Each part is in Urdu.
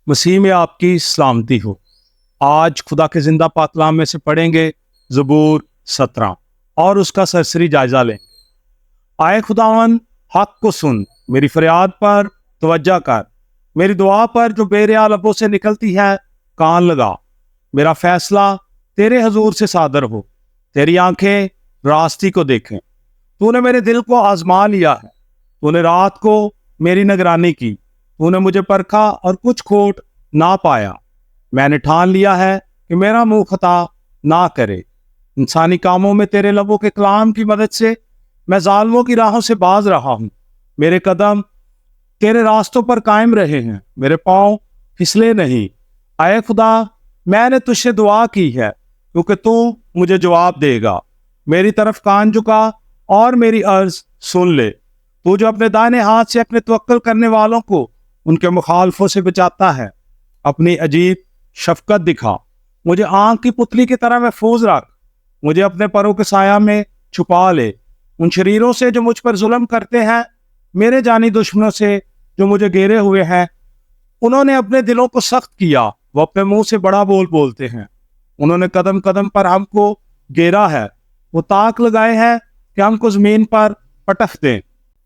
مسیح میں آپ کی سلامتی ہو۔ آج خدا کے زندہ پاک کلام میں سے پڑھیں گے زبور 17 اور اس کا سرسری جائزہ لیں گے۔ آئے خداوند، حق کو سن، میری فریاد پر توجہ کر، میری دعا پر جو بے ریا لبوں سے نکلتی ہے کان لگا۔ میرا فیصلہ تیرے حضور سے صادر ہو، تیری آنکھیں راستی کو دیکھیں۔ تو نے میرے دل کو آزما لیا ہے، تو نے رات کو میری نگرانی کی، تو نے مجھے پرکھا اور کچھ کھوٹ نہ پایا۔ میں نے ٹھان لیا ہے کہ میرا منہ خطا نہ کرے۔ انسانی کاموں میں تیرے لبوں کے کلام کی مدد سے میں ظالموں کی راہوں سے باز رہا ہوں۔ میرے قدم تیرے راستوں پر قائم رہے ہیں، میرے پاؤں پھسلے نہیں۔ اے خدا، میں نے تجھ سے دعا کی ہے کیونکہ تو مجھے جواب دے گا۔ میری طرف کان جھکا اور میری عرض سن لے۔ تو جو اپنے دائیں ہاتھ سے اپنے توکل کرنے والوں کو ان کے مخالفوں سے بچاتا ہے، اپنی عجیب شفقت دکھا۔ مجھے آنکھ کی پتلی کی طرح محفوظ رکھ، مجھے اپنے پروں کے سایہ میں چھپا لے۔ ان شریروں سے جو مجھ پر ظلم کرتے ہیں، میرے جانی دشمنوں سے جو مجھے گھیرے ہوئے ہیں، انہوں نے اپنے دلوں کو سخت کیا، وہ اپنے منہ سے بڑا بول بولتے ہیں۔ انہوں نے قدم قدم پر ہم کو گھیرا ہے، وہ طاق لگائے ہیں کہ ہم کو زمین پر پٹخ دیں۔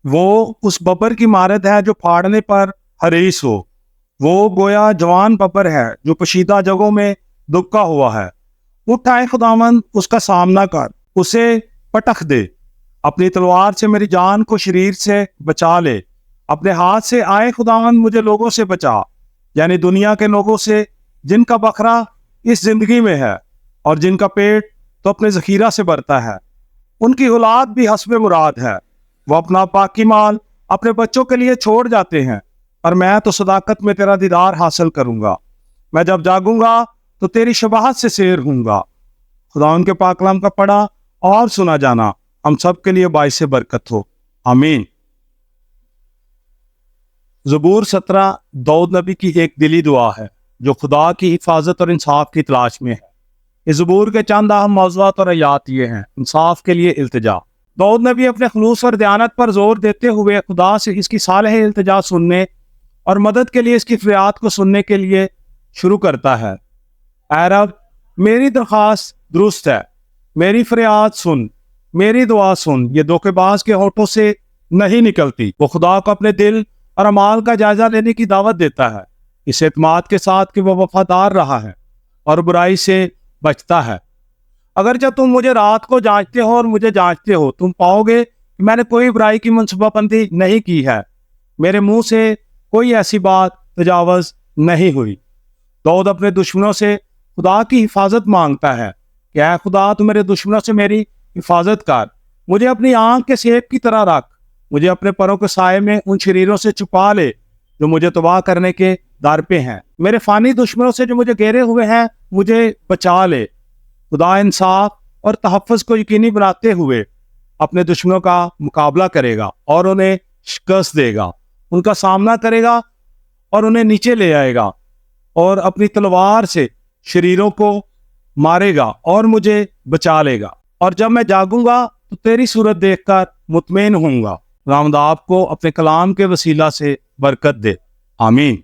وہ اس ببر کی مانند ہے جو پھاڑنے پر حریص ہو، وہ گویا جوان ببر ہے جو پشیدہ جگہوں میں دبکا ہوا ہے۔ اٹھ آئے خداوند، اس کا سامنا کر، اسے پٹخ دے۔ اپنی تلوار سے میری جان کو شریر سے بچا لے۔ اپنے ہاتھ سے آئے خداوند مجھے لوگوں سے بچا، یعنی دنیا کے لوگوں سے جن کا بکھرا اس زندگی میں ہے اور جن کا پیٹ تو اپنے ذخیرہ سے بھرتا ہے۔ ان کی اولاد بھی حسب مراد ہے، وہ اپنا باقی مال اپنے بچوں کے لیے چھوڑ جاتے ہیں، اور میں تو صداقت میں تیرا دیدار حاصل کروں گا۔ میں جب جاگوں گا تو تیری شباہت سے سیر ہوں گا۔ خدا ان کے پاک کلام کا پڑھا اور سنا جانا ہم سب کے لیے باعث برکت ہو، آمین۔ زبور 17 داؤد نبی کی ایک دلی دعا ہے جو خدا کی حفاظت اور انصاف کی تلاش میں ہے۔ اس زبور کے چند اہم موضوعات اور آیات یہ ہیں۔ انصاف کے لیے التجا۔ داؤد نبی اپنے خلوص اور دیانت پر زور دیتے ہوئے خدا سے اس کی صالح التجا سننے اور مدد کے لیے اس کی فریاد کو سننے کے لیے شروع کرتا ہے۔ اے رب، میری درخواست درست ہے، میری فریاد سن، میری دعا سن۔ یہ دھوکے باز کے ہونٹوں سے نہیں نکلتی۔ وہ خدا کو اپنے دل اور اعمال کا جائزہ لینے کی دعوت دیتا ہے، اس اعتماد کے ساتھ کہ وہ وفادار رہا ہے اور برائی سے بچتا ہے۔ اگرچہ تم مجھے رات کو جانچتے ہو اور مجھے جانچتے ہو، تم پاؤ گے کہ میں نے کوئی برائی کی منصوبہ بندی نہیں کی ہے، میرے منہ سے کوئی ایسی بات تجاوز نہیں ہوئی۔ داؤد اپنے دشمنوں سے خدا کی حفاظت مانگتا ہے کہ اے خدا، تو میرے دشمنوں سے میری حفاظت کر، مجھے اپنی آنکھ کے سیب کی طرح رکھ، مجھے اپنے پروں کے سائے میں ان شریروں سے چھپا لے جو مجھے تباہ کرنے کے در پہ ہیں۔ میرے فانی دشمنوں سے جو مجھے گھیرے ہوئے ہیں، مجھے بچا لے۔ خدا انصاف اور تحفظ کو یقینی بناتے ہوئے اپنے دشمنوں کا مقابلہ کرے گا اور انہیں شکست دے گا، ان کا سامنا کرے گا اور انہیں نیچے لے آئے گا، اور اپنی تلوار سے شریروں کو مارے گا اور مجھے بچا لے گا۔ اور جب میں جاگوں گا تو تیری صورت دیکھ کر مطمئن ہوں گا۔ خداوند آپ کو اپنے کلام کے وسیلہ سے برکت دے، آمین۔